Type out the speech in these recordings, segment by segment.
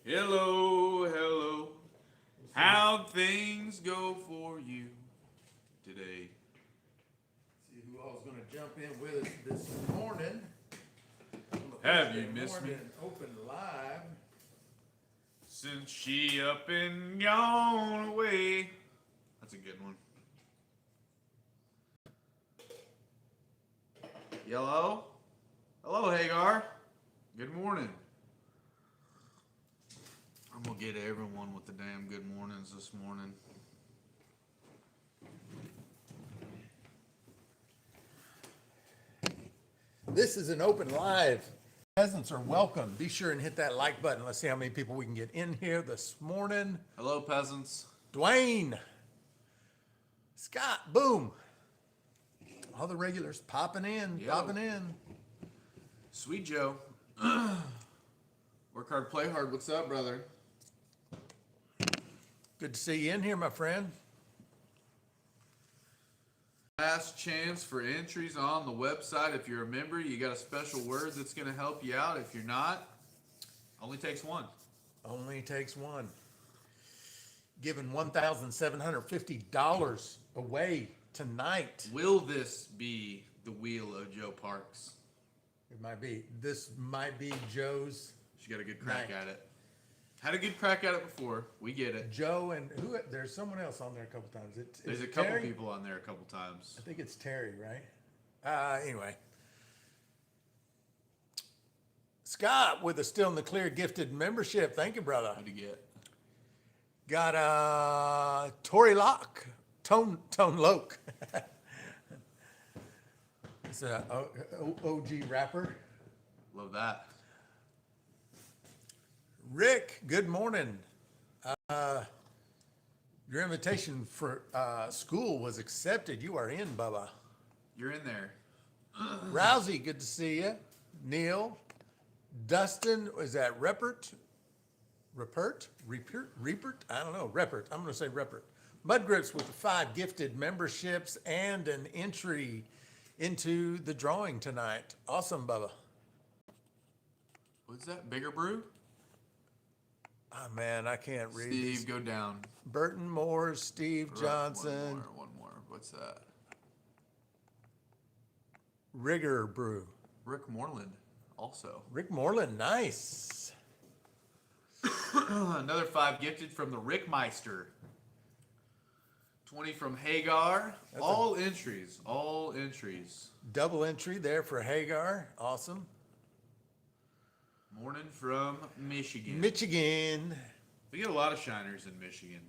Hello, hello. How'd things go for you today? See who all's going to jump in with us this morning. On the Have you Thursday missed me? morning Open live. Since she up and gone away. That's a good one. Yellow? Hello, Hagar. Good morning. I'm gonna get everyone with the damn good mornings this morning. This is an open live. Peasants are welcome. Be sure and hit that like button. Let's see how many people we can get in here this morning. Hello, peasants. Dwayne, Scott, boom. All the regulars popping in, Yo. popping in. Sweet Joe. Work hard, play hard. What's up, brother? Good to see you in here, my friend. Last chance for entries on the website. If you're a member, you got a special word that's going to help you out. If you're not, only takes one. Only takes one. Giving $1,750 away tonight. Will this be the wheel of Joe Parks? It might be. This might be Joe's. She got a good crack Night. at it. Had a good crack at it before. We get it. Joe and who? There's someone else on there a couple times. There's Is a it couple Terry? people on there a couple times. I think it's Terry, right? Anyway. Scott with a Still in the Clear gifted membership. Thank you, brother. What'd you get? Got Tory Locke, Tone Loke. It's a OG rapper. Love that. Rick, good morning. Your invitation for school was accepted. You are in, Bubba. You're in there. Rousey, good to see you. Neil, Dustin, is that Reppert? Reppert? I don't know. Reppert. I'm going to say Reppert. Mud Grips with the 5 gifted memberships and an entry into the drawing tonight. Awesome, Bubba. What's that? Bigger brew? Oh, man, I can't read Steve, these. go down. Burton Moore, Steve Johnson, One more. What's that? Rigger Brew. Rick Moreland, also. Rick Moreland, nice. Another 5 gifted from the Rick Meister. 20 from Hagar. All entries. Double entry there for Hagar. Awesome. Morning from Michigan. Michigan. We get a lot of shiners in Michigan.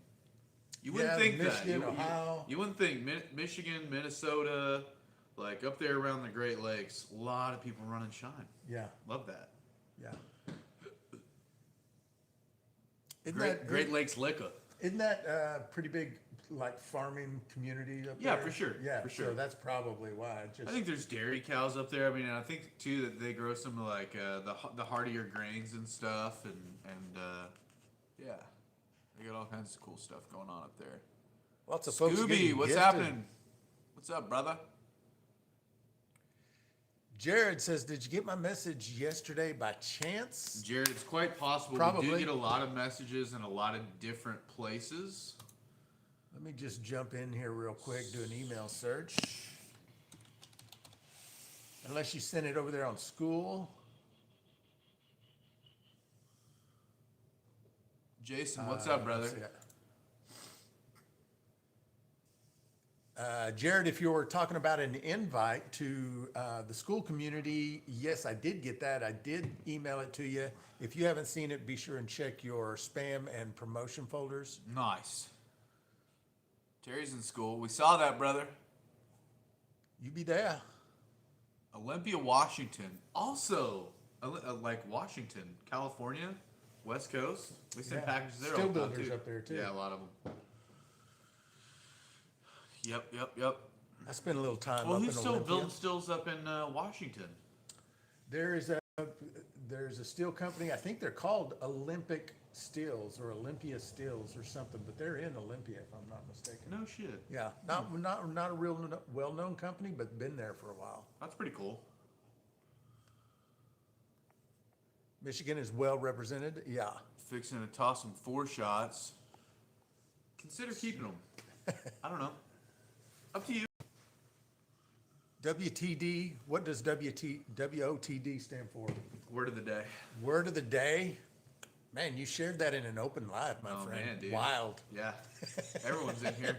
You wouldn't think Michigan, that. Ohio. You wouldn't think Michigan, Minnesota, like up there around the Great Lakes, a lot of people running shine. Yeah, Love that. yeah. Great Lakes liquor. Isn't that pretty big, like farming community up there? Yeah, for sure. Yeah, for sure. So that's probably why. I think there's dairy cows up there. I mean, I think too that they grow some like the hardier grains and stuff, and yeah, they got all kinds of cool stuff going on up there. lots of folks. Scooby, getting what's gifted. happening? What's up, brother? Jared says, "Did you get my message yesterday by chance?" Jared, it's quite possible. Probably. We do get a lot of messages in a lot of different places. Let me just jump in here real quick, do an email search. Unless you sent it over there on school. Jason, what's up, brother? let's see. Jared, if you were talking about an invite to the school community, yes, I did get that. I did email it to you. If you haven't seen it, be sure and check your spam and promotion folders. Nice. Terry's in school. We saw that, brother. You be there. Olympia, Washington. Also, like Washington, California, West Coast. We send Yeah. packages there. Still all the time, builders too. up there, too. Yeah, a lot of them. Yep. I spent a little time Well, up in who's still Olympia. building stills up in Washington? There's a steel company. I think they're called Olympic Stills or Olympia Stills or something, but they're in Olympia, if I'm not mistaken. No shit. Yeah, not a real well-known company, but been there for a while. That's pretty cool. Michigan is well represented. Yeah. fixing to toss them 4 shots. Consider keeping them. I don't know. Up to you. WTD, what does WOTD stand for? Word of the day. Word of the day? Man, you shared that in an open live, my friend. Man, dude. Wild. Yeah. Everyone's in here.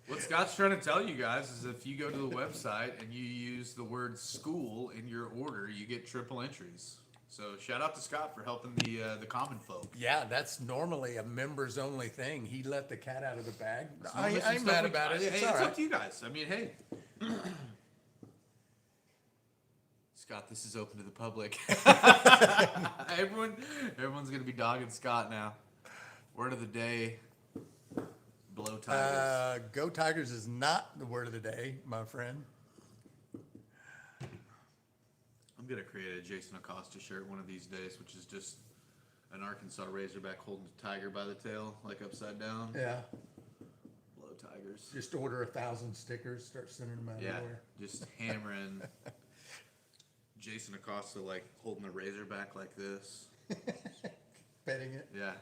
What Scott's trying to tell you guys is if you go to the website and you use the word school in your order, you get triple entries. So shout out to Scott for helping the common folk. Yeah, that's normally a members only thing. He let the cat out of the bag. Some I of us and ain't stuff mad we- about it. Hey, It's it's all up right. to you guys. I mean, hey. Scott, this is open to the public. Everyone's gonna be dogging Scott now. Word of the day: blow tigers. Go Tigers is not the word of the day, my friend. I'm gonna create a Jason Acosta shirt one of these days, which is just an Arkansas Razorback holding a tiger by the tail, like upside down. Yeah. Blow tigers. Just order 1,000 stickers, start sending them out Yeah, everywhere. just hammering Jason Acosta like holding a Razorback like this. Betting it. Yeah.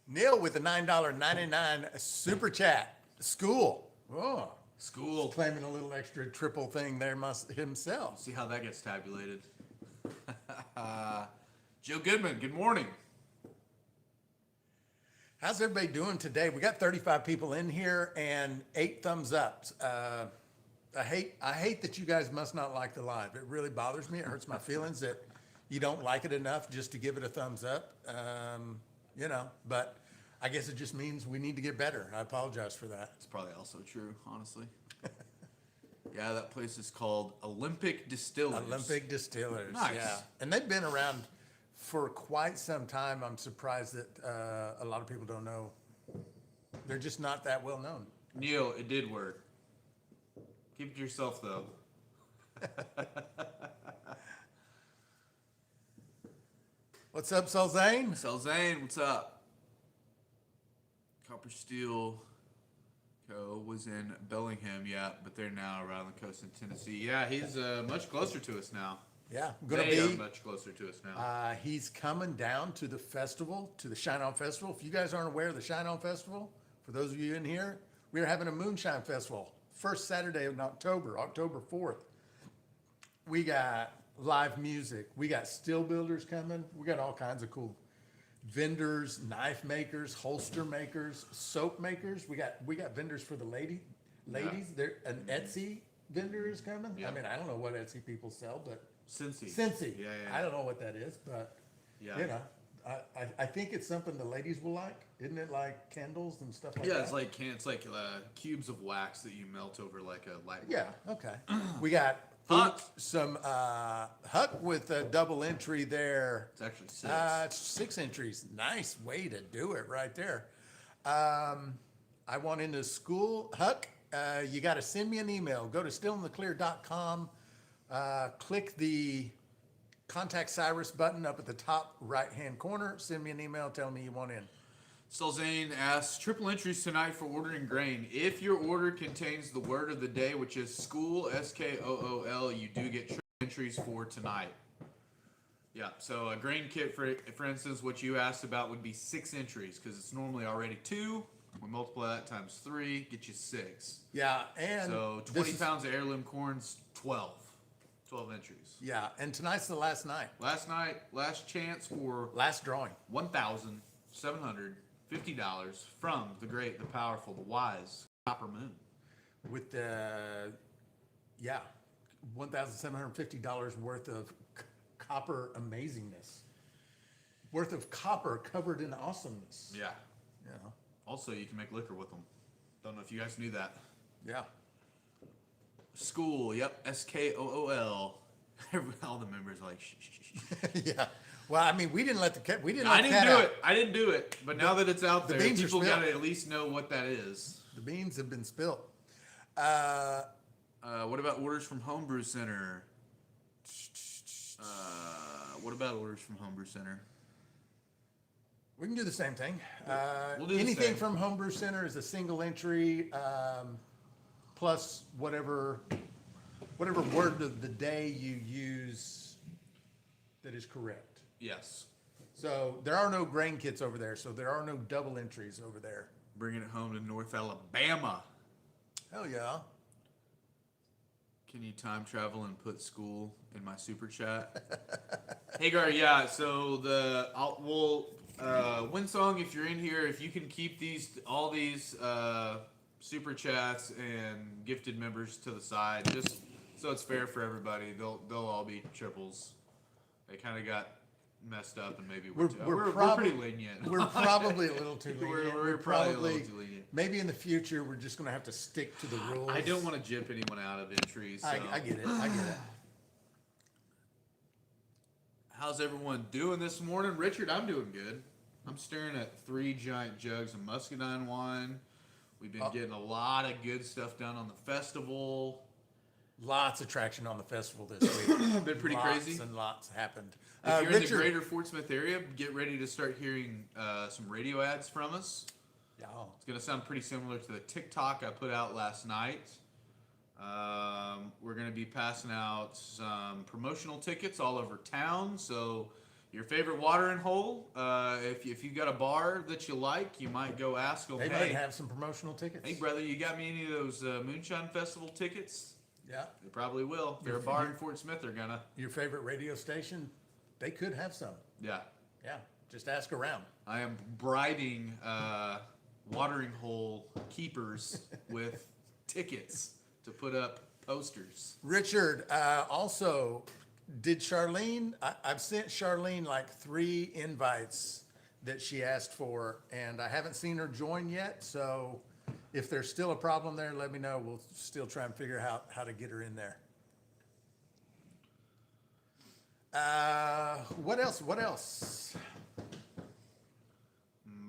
Neil with the $9.99 super chat. School. Oh, School. claiming a little extra triple thing there himself. See how that gets tabulated. Joe Goodman, good morning. How's everybody doing today? We got 35 people in here and 8 thumbs up. I hate that you guys must not like the live. It really bothers me. It hurts my feelings that you don't like it enough just to give it a thumbs up. You know, but I guess it just means we need to get better. I apologize for that. It's probably also true, honestly. Yeah, that place is called Olympic Distillers. Olympic Distillers. Nice. Yeah. And they've been around for quite some time. I'm surprised that a lot of people don't know. They're just not that well known. Neil, it did work. Keep it to yourself, though. What's up, Zane? Zane, what's up? Copper Steel Co. was in Bellingham, yeah, but they're now around the coast in Tennessee. Yeah, he's much closer to us now. Yeah, gonna They are be. much closer to us now. He's coming down to the festival, to the Shine On Festival. If you guys aren't aware of the Shine On Festival, for those of you in here, we're having a Moonshine Festival. First Saturday of October, October 4th. We got live music. We got still builders coming. We got all kinds of cool vendors, knife makers, holster makers, soap makers. We got vendors for the ladies. Yeah. There, an Etsy vendor is coming. Yeah. I mean, I don't know what Etsy people sell, but Cincy. Cincy. Yeah. I don't know what that is, but Yeah. you know, I think it's something the ladies will like. Isn't it like candles and stuff like Yeah, that? it's like cubes of wax that you melt over like a light. Yeah, okay. We got Huck. some Huck with a double entry there. It's actually 6. It's 6 entries. Nice way to do it right there. I want into school. Huck, you got to send me an email. Go to stillintheclear.com. Click the Contact Cyrus button up at the top right-hand corner. Send me an email. Tell me you want in. Zane asks, triple entries tonight for ordering grain. If your order contains the word of the day, which is school, SKOOL, you do get triple entries for tonight. Yeah, so a grain kit, for instance, what you asked about would be 6 entries because it's normally already 2. We multiply that times 3, get you 6. Yeah, and So 20 pounds of heirloom corn's 12. 12 entries. Yeah, and tonight's the last night. Last chance for Last drawing. $1,750 from the great, the powerful, the wise Copper Moon. With the, $1,750 worth of copper amazingness. Worth of copper covered in awesomeness. Yeah. You know? Also, you can make liquor with them. Don't know if you guys knew that. Yeah. School, yep, SKOOL. All the members are like, shh, shh, shh. Yeah. Well, I mean, we didn't let the cat. We didn't. I Let the didn't cat do out. it. I didn't do it. But now that it's out the there, beans are people spilled. got to at least know what that is. The beans have been spilled. What about orders from Homebrew Center? What about orders from Homebrew Center? We can do the same thing. We'll do the Anything same. from Homebrew Center is a single entry, plus whatever word of the day you use that is correct. Yes. So there are no grain kits over there. So there are no double entries over there. Bringing it home to North Alabama. Hell yeah. Can you time travel and put school in my super chat? Hagar, yeah. So Winsong, if you're in here, if you can keep all these super chats and gifted members to the side, just so it's fair for everybody, they'll all be triples. They kind of got messed up, and maybe we're pretty lenient. We're probably a little too lenient. We're probably a little too lenient. Maybe in the future we're just going to have to stick to the rules. I don't want to jip anyone out of entries. So. I get it. I get it. How's everyone doing this morning? Richard, I'm doing good. I'm staring at 3 giant jugs of muscadine wine. We've been getting a lot of good stuff done on the festival. Lots of traction on the festival this week. Been pretty lots crazy. and lots happened. If you're Richard, in the greater Fort Smith area, get ready to start hearing some radio ads from us. Yeah. It's going to sound pretty similar to the TikTok I put out last night. We're going to be passing out some promotional tickets all over town. So your favorite watering hole, if you got a bar that you like, you might go ask them, they hey, might have some promotional tickets. hey, brother, you got me any of those Moonshine Festival tickets? Yeah. They probably will. If they're a bar in Fort Smith, they're going to. Your favorite radio station, they could have some. Yeah. Yeah. Just ask around. I am bribing watering hole keepers with tickets to put up posters. Richard, also, did Charlene, I've sent Charlene like 3 invites that she asked for, and I haven't seen her join yet. So if there's still a problem there, let me know. We'll still try and figure out how to get her in there. What else? What else?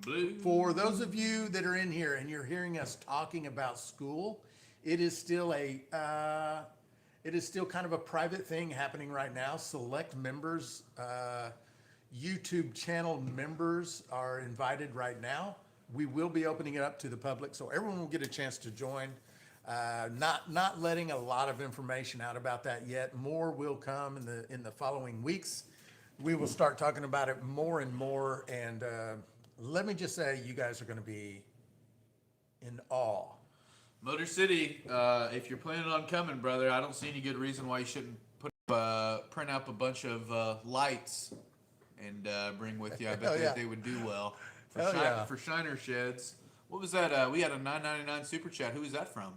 Blue. For those of you that are in here and you're hearing us talking about school, it is still kind of a private thing happening right now. Select members, YouTube channel members are invited right now. We will be opening it up to the public, so everyone will get a chance to join. Not letting a lot of information out about that yet. More will come in the following weeks. We will start talking about it more and more, and let me just say, you guys are going to be in awe. Motor City, if you're planning on coming, brother, I don't see any good reason why you shouldn't print up a bunch of lights and bring with you. I bet yeah. they would do well for Shiner Sheds. What was that? We had a $9.99 super chat. Who was that from?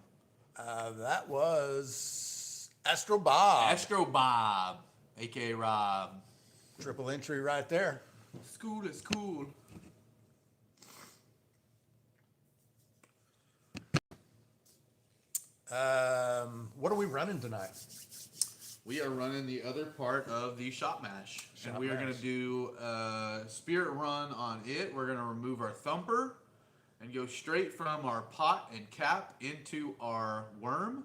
That was Astro Bob. Astro Bob, aka Rob. Triple entry right there. School is cool. What are we running tonight? We are running the other part of the shop mash. And we are going to do a spirit run on it. We're going to remove our thumper and go straight from our pot and cap into our worm.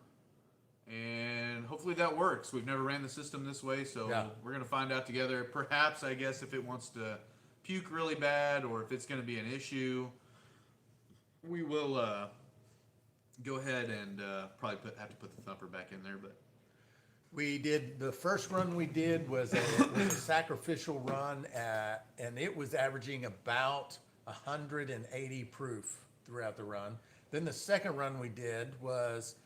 And hopefully that works. We've never ran the system this way, so we're going to find out together. Perhaps, I guess, if it wants to puke really bad or if it's going to be an issue, we will go ahead and probably have to put the thumper back in there. But We did, the first run we did was a sacrificial run, and it was averaging about 180 proof throughout the run. Then the second run we did was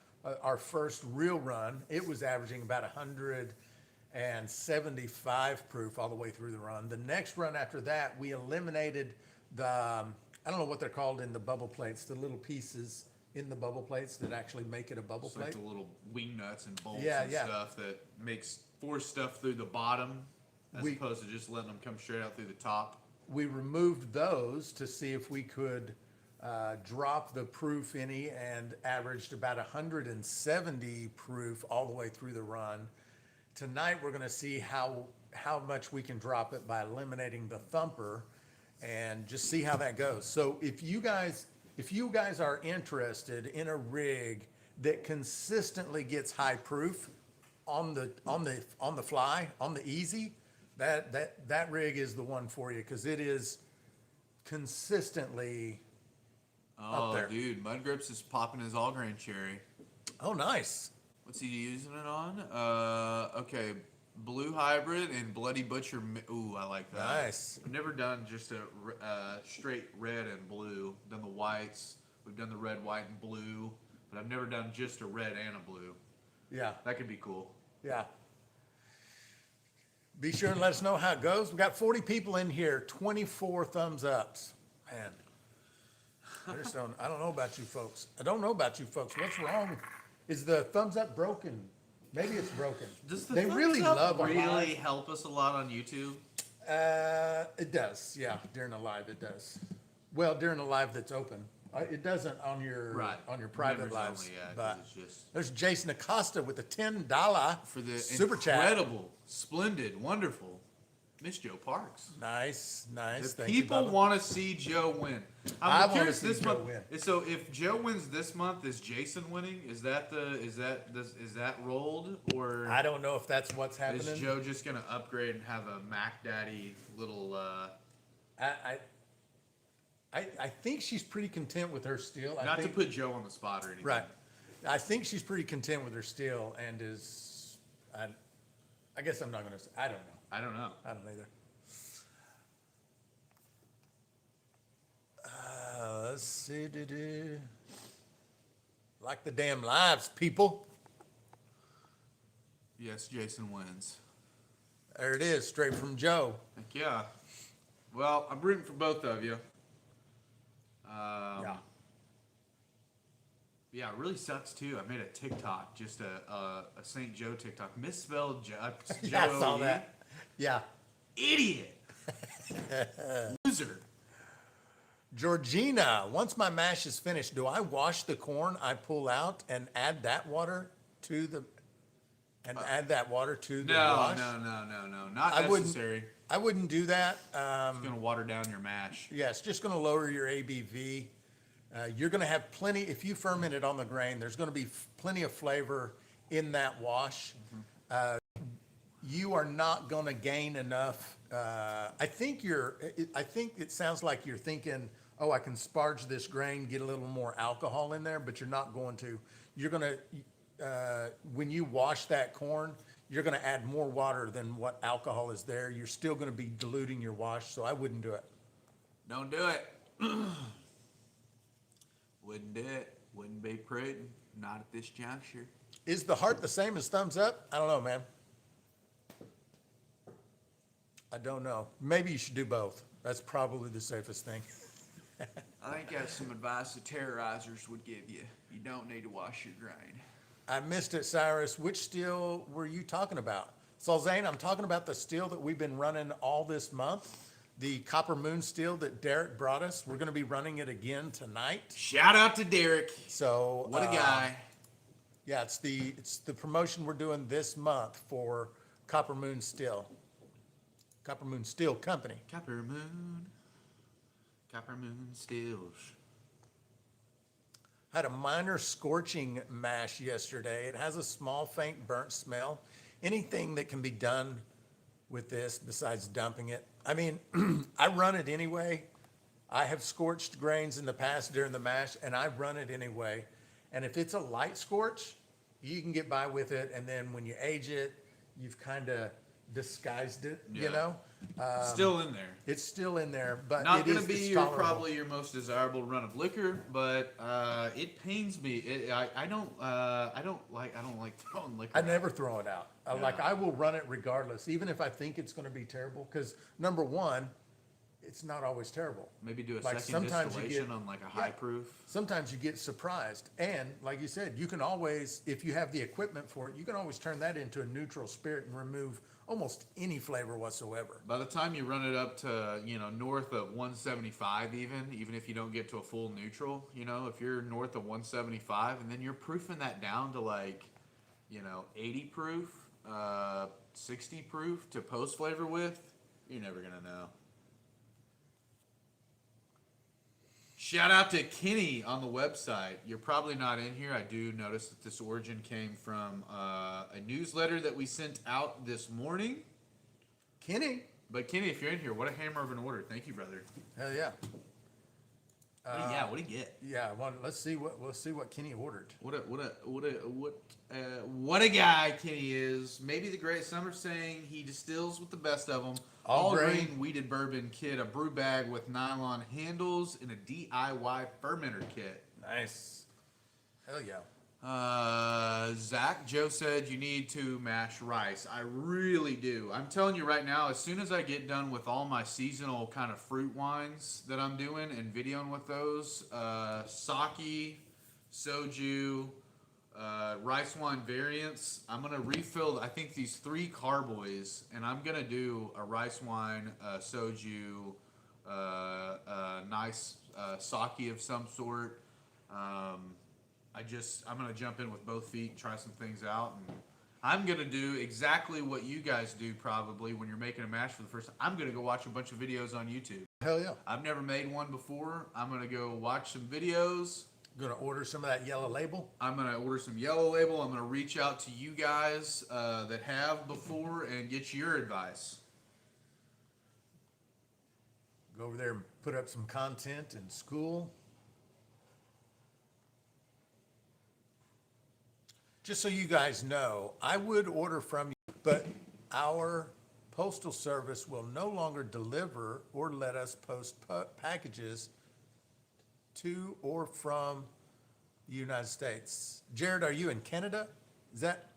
our first real run. It was averaging about 175 proof all the way through the run. The next run after that, we eliminated the, I don't know what they're called in the bubble plates, the little pieces in the bubble plates that actually make it a bubble it's plate. like the little wing nuts and bolts Yeah, and yeah. stuff that makes force stuff through the bottom as opposed to just letting them come straight out through the top. We removed those to see if we could drop the proof any, and averaged about 170 proof all the way through the run. Tonight we're going to see how much we can drop it by eliminating the thumper and just see how that goes. So if you guys are interested in a rig that consistently gets high proof on the fly, on the easy, that rig is the one for you, because it is consistently up there. Dude, Mud Grips is popping his all grain cherry. Oh, nice. What's he using it on? Okay, Blue hybrid and bloody butcher. Ooh, I like that. Nice. I've never done just a straight red and blue. Done the whites. We've done the red, white, and blue, but I've never done just a red and a blue. Yeah. That could be cool. Yeah. Be sure and let us know how it goes. We got 40 people in here, 24 thumbs ups. Man, I don't know about you folks. I don't know about you folks. What's wrong? Is the thumbs up broken? Maybe it's broken. Does the they thumbs really up love our really live. help us a lot on YouTube? It does. Yeah, during the live it does. Well, during the live that's open. It doesn't on your private Members lives. only, yeah, 'cause but it's just there's Jason Acosta with a $10 for the super chat. incredible, splendid, wonderful Miss Joe Parks. Nice. If Thank you, people Bubba. want to see Joe win, I I'm wanna curious see this Joe month. win. So if Joe wins this month, is Jason winning? Is that rolled, or I don't know if that's what's happening. is Joe just gonna upgrade and have a Mac Daddy little? I think she's pretty content with her still. Not to put Joe on the spot or anything. right. I think she's pretty content with her still, and is. I guess I'm not gonna say. I don't know. I don't know. I don't either. Let's see. Like the damn lives, people. Yes, Jason wins. There it is, straight from Joe. Heck yeah. Well, I'm rooting for both of you. Yeah. Yeah, it really sucks too. I made a TikTok, just a St. Joe TikTok, misspelled Joe. Yeah, I saw that. Yeah. Idiot. Loser. Georgina, once my mash is finished, do I wash the corn I pull out and add that water to the No, wash? no, not I wouldn't- necessary. I wouldn't do that. It's gonna water down your mash. Yeah, it's just going to lower your ABV. You're going to have plenty, if you ferment it on the grain, there's going to be plenty of flavor in that wash. You are not going to gain enough. I think it sounds like you're thinking, oh, I can sparge this grain, get a little more alcohol in there, but you're not going to. You're going to, when you wash that corn, you're going to add more water than what alcohol is there. You're still going to be diluting your wash, so I wouldn't do it. Don't do it. Wouldn't do it. Wouldn't be prudent. Not at this juncture. Is the heart the same as thumbs up? I don't know, man. I don't know. Maybe you should do both. That's probably the safest thing. I think that's some advice the terrorizers would give you. You don't need to wash your grain. I missed it, Cyrus. Which still were you talking about? So, Zane, I'm talking about the still that we've been running all this month. The Copper Moon still that Derek brought us. We're going to be running it again tonight. Shout out to Derek. So What a guy. Yeah, it's the promotion we're doing this month for Copper Moon Still. Copper Moon Still Company. Copper Moon stills. Had a minor scorching mash yesterday. It has a small, faint burnt smell. Anything that can be done with this besides dumping it. I mean, I run it anyway. I have scorched grains in the past during the mash, and I run it anyway. And if it's a light scorch, you can get by with it. And then when you age it, you've kind of disguised it, you Yeah. know? Still in there. It's still in there, but Not it gonna is, be it's your, tolerable. probably your most desirable run of liquor, but it pains me. I don't like throwing liquor. I never throw it out. Like, Yeah. I will run it regardless, even if I think it's going to be terrible. Because number one, it's not always terrible. Maybe do a Like, second sometimes you distillation get- on like a high proof. Sometimes you get surprised. And like you said, you can always, if you have the equipment for it, you can always turn that into a neutral spirit and remove almost any flavor whatsoever. By the time you run it up to, north of 175 even if you don't get to a full neutral, if you're north of 175 and then you're proofing that down to 80 proof, 60 proof to post flavor with, you're never going to know. Shout out to Kenny on the website. You're probably not in here. I do notice that this origin came from a newsletter that we sent out this morning. Kenny, But Kenny, if you're in here, what a hammer of an order. Thank you, brother. hell yeah. What do you get? Yeah, let's see what Kenny ordered. What a guy Kenny is. Maybe the great. Some are saying he distills with the best of them. All grain grain. weeded bourbon kit, a brew bag with nylon handles, and a DIY fermenter kit. Nice. Hell yeah. Zach, Joe said you need to mash rice. I really do. I'm telling you right now, as soon as I get done with all my seasonal kind of fruit wines that I'm doing and videoing with those, sake, soju, rice wine variants, I'm going to refill, I think, these 3 carboys, and I'm going to do a rice wine, soju, nice sake of some sort. I'm going to jump in with both feet and try some things out. And I'm going to do exactly what you guys do probably when you're making a mash for the first time. I'm going to go watch a bunch of videos on YouTube. Hell yeah. I've never made one before. I'm going to go watch some videos. Gonna order some of that Yellow Label. I'm going to order some Yellow Label. I'm going to reach out to you guys that have before and get your advice. Go over there and put up some content in school. Just so you guys know, I would order from you, but our postal service will no longer deliver or let us post packages to or from the United States. Jared, are you in Canada? Is that?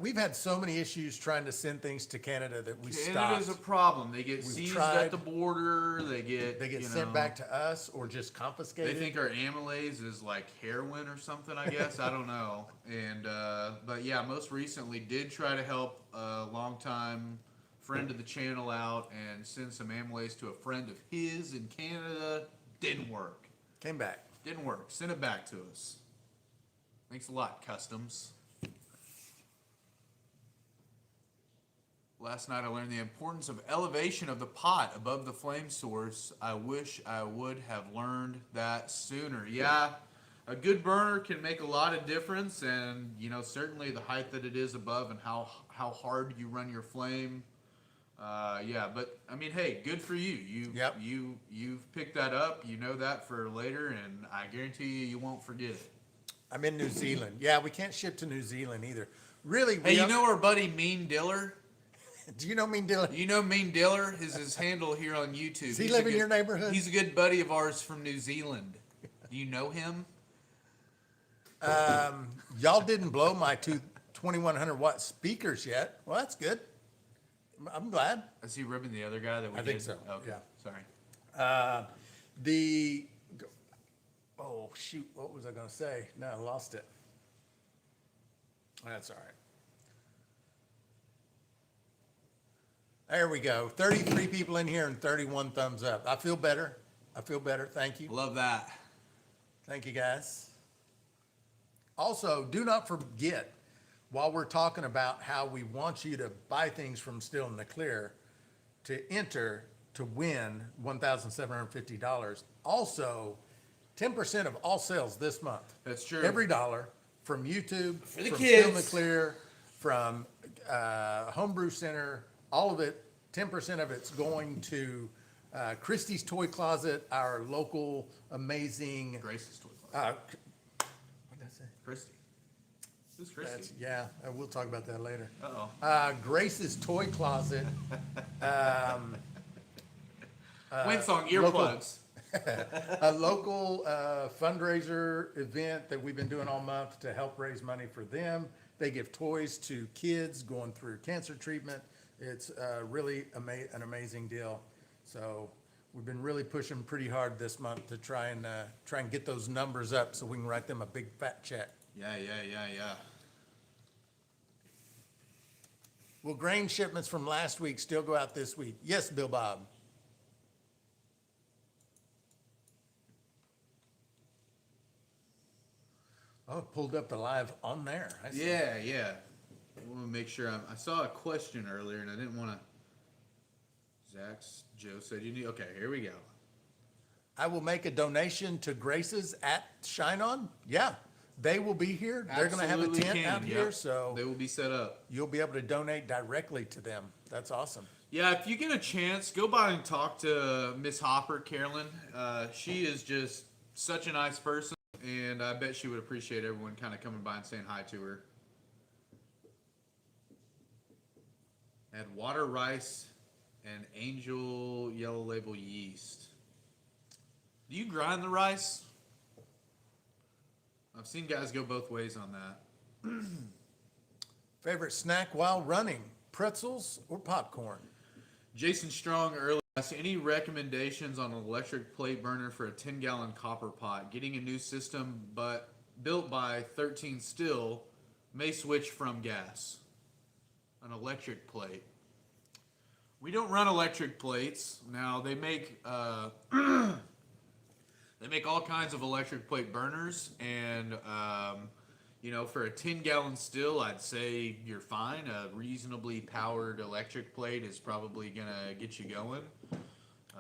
We've had so many issues trying to send things to Canada that we stopped. Canada's a problem. They get seized tried. at the border. They get sent back to us or just confiscated. They think our amylase is like heroin or something, I guess. I don't know. And but yeah, most recently did try to help a longtime friend of the channel out and send some amylase to a friend of his in Canada. Didn't work. Came back. Didn't work. Send it back to us. Thanks a lot, Customs. Last night I learned the importance of elevation of the pot above the flame source. I wish I would have learned that sooner. Yeah, a good burner can make a lot of difference, and certainly the height that it is above and how hard you run your flame. Yeah, but I mean, hey, good for you. You've picked that up. You know that for later, and I guarantee you won't forget it. I'm in New Zealand. Yeah, we can't ship to New Zealand either. Really? Hey, you know our buddy Mean Diller? Do you know Mean Diller? You know Mean Diller is his handle here on YouTube. Does he live in your neighborhood? He's a good buddy of ours from New Zealand. Do you know him? Y'all didn't blow my 2100 watt speakers yet. Well, that's good. I'm glad. Is he ribbing the other guy that we I did? think so, Okay. yeah. Sorry. Oh shoot, what was I gonna say? No, I lost it. That's all right. There we go. 33 people in here and 31 thumbs up. I feel better. Thank you. Love that. Thank you, guys. Also, do not forget, while we're talking about how we want you to buy things from Still in the Clear, to enter to win $1,750. Also, 10% of all sales this month. That's true. Every dollar from YouTube, For the from kids. Still in the Clear, from Homebrew Center, all of it, 10% of it's going to Christie's Toy Closet, our local amazing. Grace's toy closet. What did I say? Christy. Who's Christy? Yeah, we'll talk about that later. Uh-oh. Grace's Toy Closet. Winsong local- earplugs. A local fundraiser event that we've been doing all month to help raise money for them. They give toys to kids going through cancer treatment. It's really an amazing deal. So we've been really pushing pretty hard this month to try and get those numbers up so we can write them a big fat check. Yeah. Will grain shipments from last week still go out this week? Yes, Bill Bob. Oh, pulled up the live on there. I see. Yeah. I want to make sure I saw a question earlier and I didn't want to. Joe said you need. Okay, here we go. I will make a donation to Grace's at Shine On. Yeah, they will be here. They're going to have a Absolutely tent can, out here, yep. so They will be set up. you'll be able to donate directly to them. That's awesome. Yeah, if you get a chance, go by and talk to Miss Hopper, Carolyn. She is just such a nice person, and I bet she would appreciate everyone kind of coming by and saying hi to her. Add water, rice, and angel yellow label yeast. Do you grind the rice? I've seen guys go both ways on that. Favorite snack while running, pretzels or popcorn? Jason Strong earlier asked, any recommendations on an electric plate burner for a 10-gallon copper pot? Getting a new system, but built by 13 Still, may switch from gas. An electric plate. We don't run electric plates. Now, they make they make all kinds of electric plate burners, and for a 10-gallon Still, I'd say you're fine. A reasonably powered electric plate is probably gonna get you going.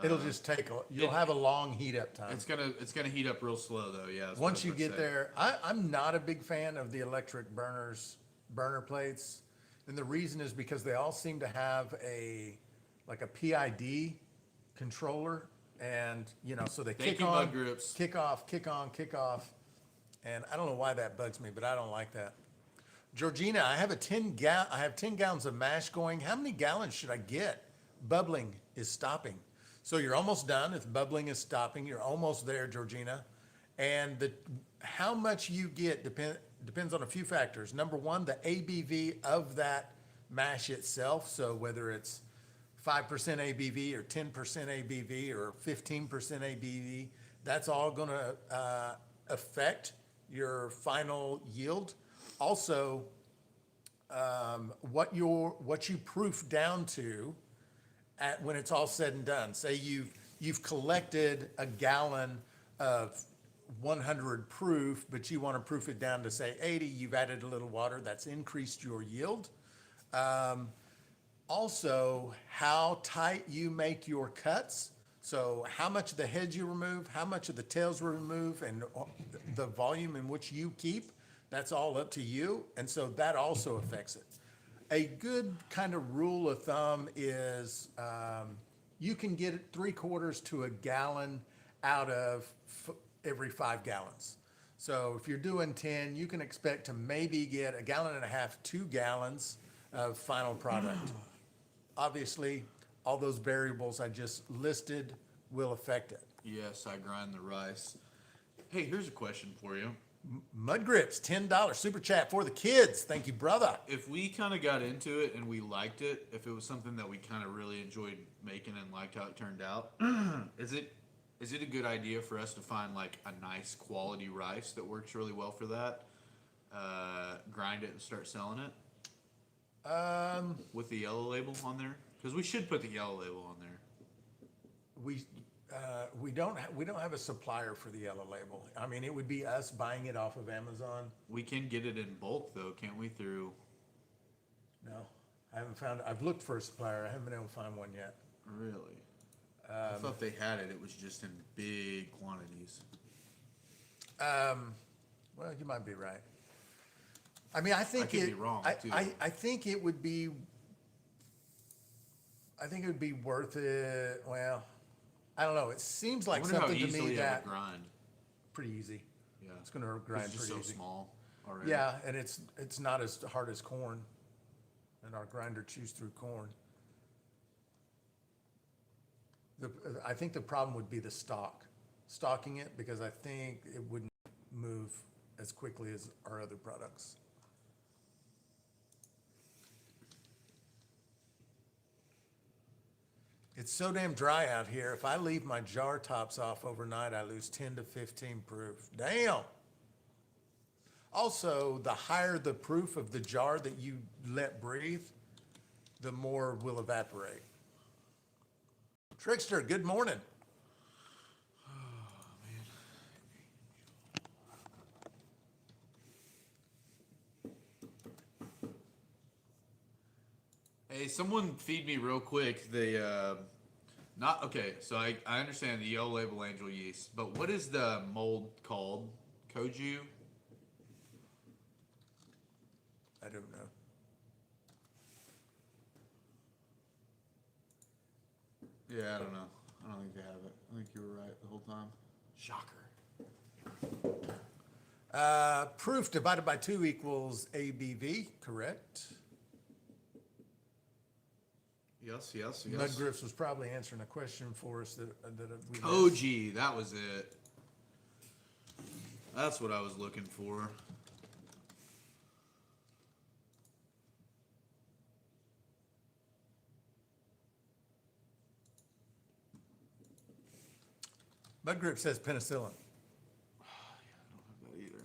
It'll just you'll have a long heat up time. It's gonna heat up real slow though. Yeah. Once you get there, I'm not a big fan of the electric burner plates, and the reason is because they all seem to have a PID controller, and so they kick on, mud grips. kick off, kick on, kick off, and I don't know why that bugs me, but I don't like that. Georgina, I have 10 gallons of mash going. How many gallons should I get? Bubbling is stopping. So you're almost done. If bubbling is stopping, you're almost there, Georgina. And how much you get depends on a few factors. Number one, the ABV of that mash itself. So whether it's 5% ABV or 10% ABV or 15% ABV, that's all going to affect your final yield. Also, what you proof down to when it's all said and done. Say you've collected a gallon of 100 proof, but you want to proof it down to say 80. You've added a little water. That's increased your yield. Also, how tight you make your cuts. So how much of the heads you remove, how much of the tails you remove, and the volume in which you keep, that's all up to you. And so that also affects it. A good kind of rule of thumb is you can get 3/4 to a gallon out of every 5 gallons. So if you're doing 10, you can expect to maybe get 1.5 gallons, 2 gallons of final product. Obviously, all those variables I just listed will affect it. Yes, I grind the rice. Hey, here's a question for you. Mud Grips, $10 super chat for the kids. Thank you, brother. If we kind of got into it and we liked it, if it was something that we kind of really enjoyed making and liked how it turned out, is it a good idea for us to find like a nice quality rice that works really well for that? Grind it and start selling it? With the yellow label on there? Because we should put the yellow label on there. We don't have a supplier for the yellow label. I mean, it would be us buying it off of Amazon. We can get it in bulk though, can't we? Through No, I haven't found. I've looked for a supplier. I haven't been able to find one yet. really. I thought they had it. It was just in big quantities. Well, you might be right. I mean, I think I could be wrong, too. I think it would be. I think it would be worth it. Well, I don't know. It seems I like wonder how something to easily me it that would grind. pretty easy. Yeah, It's going to grind it's just pretty so easy. small already. Yeah, and it's not as hard as corn, and our grinder chews through corn. I think the problem would be the stocking it, because I think it wouldn't move as quickly as our other products. It's so damn dry out here. If I leave my jar tops off overnight, I lose 10 to 15 proof. Damn. Also, the higher the proof of the jar that you let breathe, the more will evaporate. Trickster, good morning. Hey, someone feed me real quick. Not okay. So I understand the yellow label angel yeast, but what is the mold called? Koju? I don't know. Yeah, I don't know. I don't think they have it. I think you were right the whole time. Shocker. Proof divided by 2 equals ABV, correct? Yes. Mud Grips was probably answering a question for us that we missed. Koji, that was it. That's what I was looking for. Mud Grip says penicillin. I don't have that either.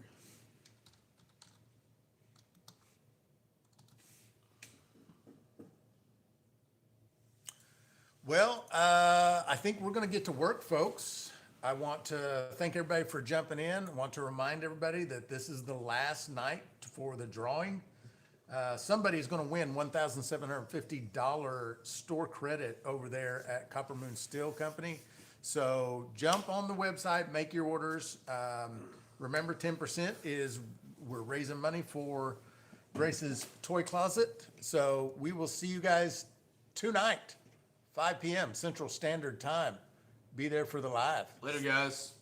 Well, I think we're going to get to work, folks. I want to thank everybody for jumping in. I want to remind everybody that this is the last night for the drawing. Somebody's going to win $1,750 store credit over there at Copper Moon Steel Company. So jump on the website, make your orders. Remember, 10% is we're raising money for Grace's Toy Closet. So we will see you guys tonight, 5 p.m. Central Standard Time. Be there for the live. Later, guys.